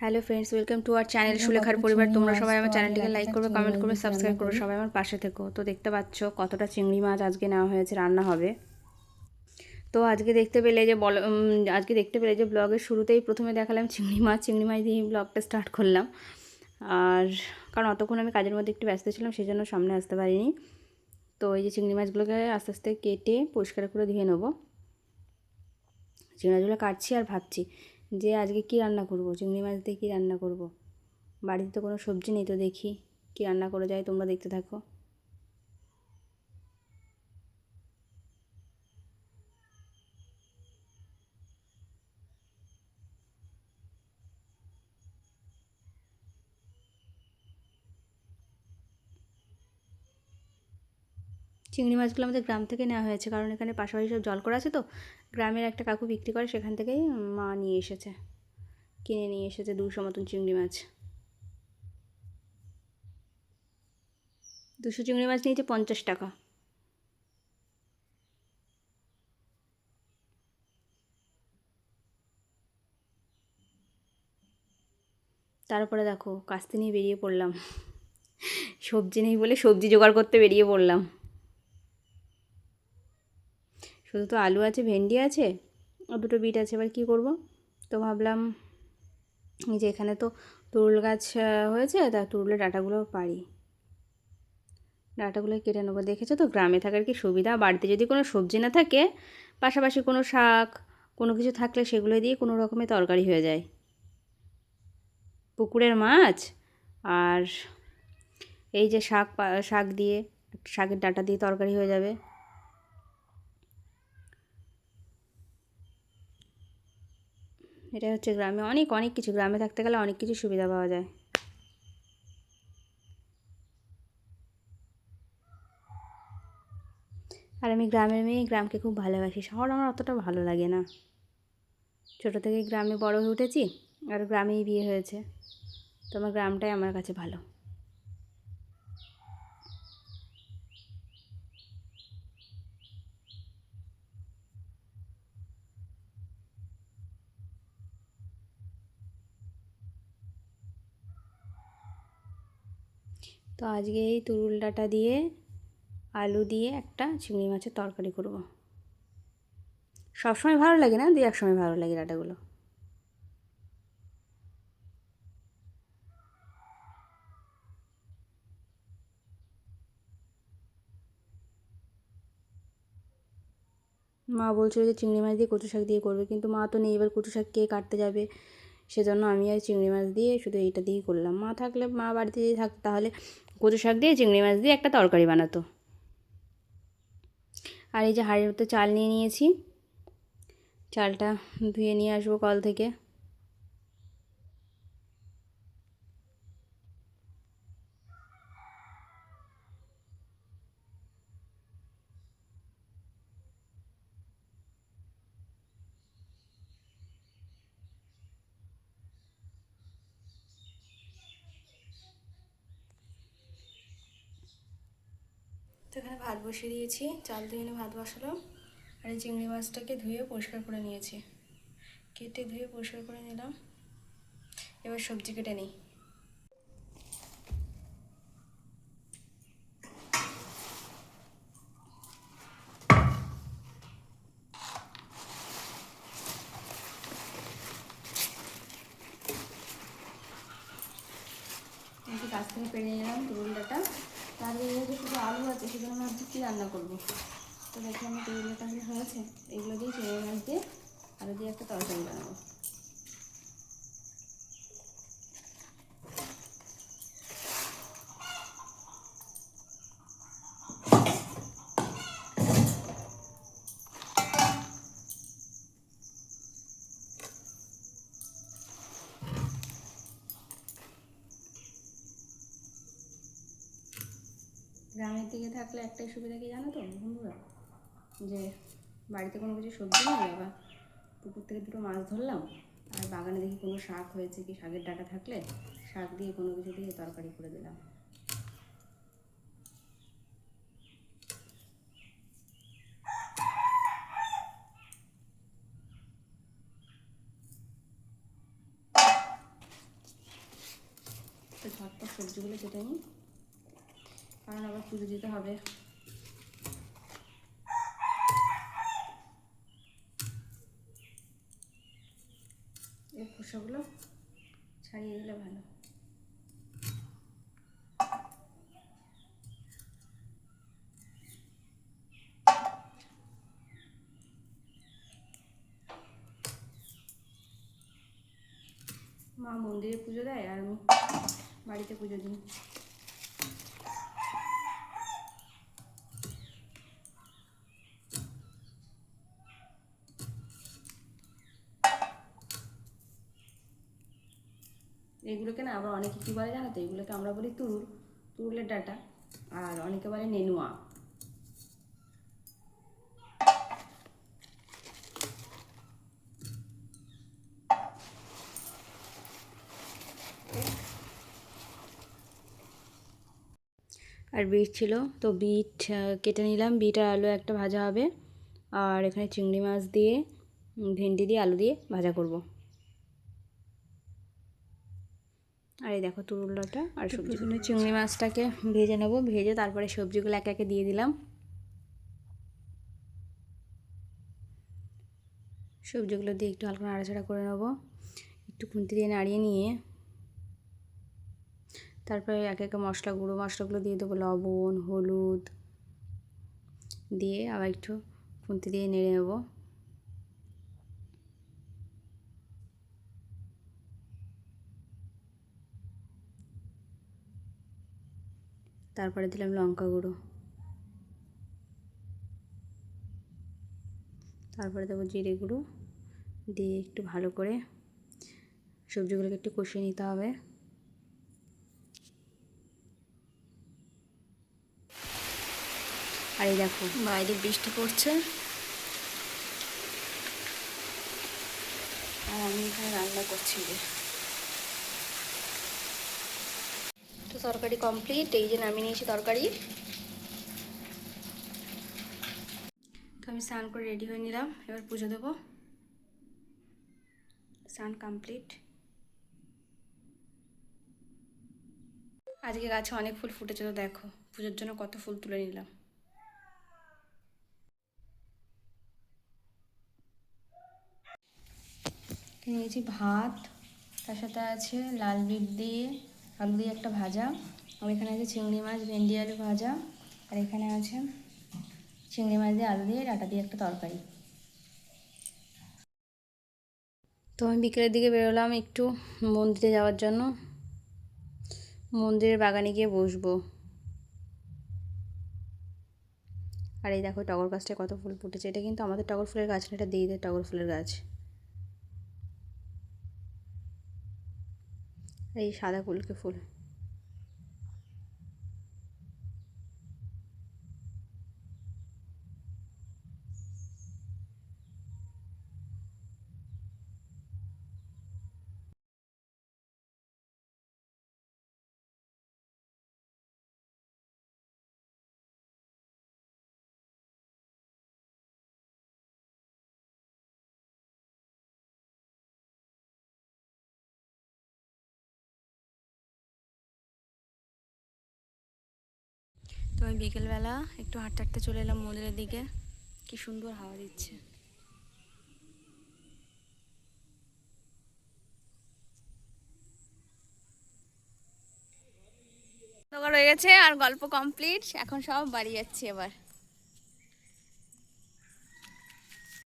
Hello friends, welcome to our channel সুলেখার পরিবার। তোমরা সবাই আমার চ্যানেলটিকে লাইক করবে, কমেন্ট করবে, সাবস্ক্রাইব করবে, সবাই আমার পাশে থেকো। তো দেখতে পাচ্ছ কতটা চিংড়ি মাছ আজকে নেওয়া হয়েছে, রান্না হবে। তো আজকে দেখতে পেলে যে ব্লগের শুরুতেই প্রথমে দেখালাম চিংড়ি মাছ দিয়েই ব্লগটা স্টার্ট করলাম। আর কারণ অতক্ষণ আমি কাজের মধ্যে একটু ব্যস্ত ছিলাম, সেই জন্য সামনে আসতে পারিনি। তো এই যে চিংড়ি মাছগুলোকে আস্তে আস্তে কেটে পরিষ্কার করে ধুয়ে নেবো। চিংড়ি মাছগুলো কাটছি আর ভাবছি যে আজকে কি রান্না করব, চিংড়ি মাছ দিয়ে কী রান্না করব। বাড়িতে তো কোনো সবজি নেই, তো দেখি কী রান্না করে যায়, তোমরা দেখতে থাকো। চিংড়ি মাছগুলো আমাদের গ্রাম থেকে নেওয়া হয়েছে, কারণ এখানে পাশাপাশি সব জল করা আছে। তো গ্রামের একটা কাকু বিক্রি করে, সেখান থেকেই মা কিনে নিয়ে এসেছে 200 মতন চিংড়ি মাছ। 200 চিংড়ি মাছ নিয়েছে 50 টাকা। তারপরে দেখো কাস্তে নিয়ে বেরিয়ে পড়লাম। সবজি নেই বলে সবজি জোগাড় করতে বেরিয়ে পড়লাম। শুধু তো আলু আছে, ভেন্ডি আছে, আর দুটো বিট আছে। এবার কী করব? তো ভাবলাম যে এখানে তো তুরুল গাছ হয়েছে, তা তুরুলের ডাঁটাগুলো পারি, ডাঁটাগুলো কেটে নেবো। দেখেছো তো গ্রামে থাকার কি সুবিধা। বাড়িতে যদি কোনো সবজি না থাকে, পাশাপাশি কোনো শাক কোনো কিছু থাকলে সেগুলো দিয়ে কোনো রকমের তরকারি হয়ে যায়। পুকুরের মাছ আর এই যে শাক দিয়ে, শাকের ডাঁটা দিয়ে তরকারি হয়ে যাবে। এটা হচ্ছে গ্রামে অনেক অনেক কিছু, গ্রামে থাকতে গেলে অনেক কিছু সুবিধা পাওয়া যায়। আর আমি গ্রামের মেয়ে, গ্রামকে খুব ভালোবাসি। শহর আমার অতটা ভালো লাগে না। ছোটো থেকেই গ্রামে বড় হয়ে উঠেছি, আর গ্রামেই বিয়ে হয়েছে। তো আমার গ্রামটাই আমার কাছে ভালো। তো আজকে এই তুরুল ডাঁটা দিয়ে আলু দিয়ে একটা চিংড়ি মাছের তরকারি করব। সবসময় ভালো লাগে না, এক সময় ভালো লাগে ডাঁটাগুলো। মা বলছিল যে চিংড়ি মাছ দিয়ে কচু শাক দিয়ে করবে, কিন্তু মা তো নেই। এবার কচু শাক কে কাটতে যাবে? সেজন্য আমি আর চিংড়ি মাছ দিয়ে শুধু এইটা দিয়েই করলাম। মা থাকলে, মা বাড়িতে যদি থাকতো, তাহলে কচু শাক দিয়ে চিংড়ি মাছ দিয়ে একটা তরকারি বানাতো। আর এই যে হাঁড়ির মতো চাল নিয়ে নিয়েছি, চালটা ধুয়ে নিয়ে আসবো কল থেকে। তো এখানে ভাত বসিয়ে দিয়েছি, চাল ধুয়ে এনে ভাত বসালাম। আর এই চিংড়ি মাছটাকে ধুয়ে পরিষ্কার করে নিয়েছি, কেটে ধুয়ে পরিষ্কার করে নিলাম। এবার সবজি কেটে নিই। একটু গাছ থেকে পেরে নিলাম তুরুল ডাঁটা। তাহলে যে শুধু আলু আছে, সেগুলো আমি ভাবছি কী রান্না করবো। তো দেখি আমার তুরুল ডাঁটাগুলো হয়েছে, এগুলো দিয়ে চিংড়ি মাছ দিয়ে আলু দিয়ে একটা তরকারি বানাবো। গ্রামের দিকে থাকলে একটাই সুবিধা কি জানো তো বন্ধুরা, যে বাড়িতে কোনো কিছু সবজি নেই, আবার পুকুর থেকে দুটো মাছ ধরলাম, আর বাগানে দেখি কোনো শাক হয়েছে, কি শাকের ডাঁটা থাকলে শাক দিয়ে কোনো কিছু দিয়ে তরকারি করে দিলাম। তো ঝটপট সবজিগুলো কেটে নিই, কারণ আবার পুজো দিতে হবে। এই খোসাগুলো ছাড়িয়ে দিলে ভালো। মা মন্দিরে পুজো দেয় আর আমি বাড়িতে পুজো দিই। এগুলোকে না আবার অনেকে কী বলে জানো তো, এগুলোকে আমরা বলি তুরুল, তুরুলের ডাঁটা, আর অনেকে বলে নেনুয়া। আর বিট ছিল, তো বিট কেটে নিলাম। বিট আর আলু একটা ভাজা হবে, আর এখানে চিংড়ি মাছ দিয়ে, ভেন্ডি দিয়ে, আলু দিয়ে ভাজা করব। আর এই দেখো তুরুলটা আর সবজিগুলো। চিংড়ি মাছটাকে ভেজে নেবো, ভেজে তারপরে সবজিগুলো একে একে দিয়ে দিলাম। সবজিগুলো দিয়ে একটু হালকা নাড়াচাড়া করে নেবো, একটু খুন্তি দিয়ে নাড়িয়ে নিয়ে তারপরে একে একে গুঁড়ো মশলাগুলো দিয়ে দেবো। লবণ, হলুদ দিয়ে আবার একটু খুন্তি দিয়ে নেড়ে নেবো। তারপরে দিলাম লঙ্কা গুঁড়ো, তারপরে দেবো জিরে গুঁড়ো, দিয়ে একটু ভালো করে সবজিগুলোকে একটু কষিয়ে নিতে হবে। আর এই দেখো বাইরে বৃষ্টি পড়ছে, আর আমি এখানে রান্না করছি। তো তরকারি কমপ্লিট, এই যে নামিয়ে নিয়েছি তরকারি। তো আমি স্নান করে রেডি হয়ে নিলাম, এবার পুজো দেবো। স্নান কমপ্লিট। আজকে গাছে অনেক ফুল ফুটেছে, তো দেখো পুজোর জন্য কত ফুল তুলে নিলাম। নিয়েছি ভাত, তার সাথে আছে লাল বিট দিয়ে আলু দিয়ে একটা ভাজা, আর এখানে আছে চিংড়ি মাছ, ভেন্ডি আলু ভাজা, আর এখানে আছে চিংড়ি মাছ দিয়ে আলু দিয়ে ডাঁটা দিয়ে একটা তরকারি। তো আমি বিকেলের দিকে বেরোলাম একটু মন্দিরে যাওয়ার জন্য, মন্দিরের বাগানে গিয়ে বসবো। আর এই দেখো টগর গাছটায় কত ফুল ফুটেছে। এটা কিন্তু আমাদের টগর ফুলের গাছ না, এটা দিদিদের টগর ফুলের গাছ। এই সাদা ফুলকে ফুল। তো আমি বিকেলবেলা একটু হাঁটতে হাঁটতে চলে এলাম মন্দিরের দিকে। কি সুন্দর হাওয়া দিচ্ছে। হয়ে গেছে আর গল্প কমপ্লিট, এখন সব বাড়ি যাচ্ছি এবার।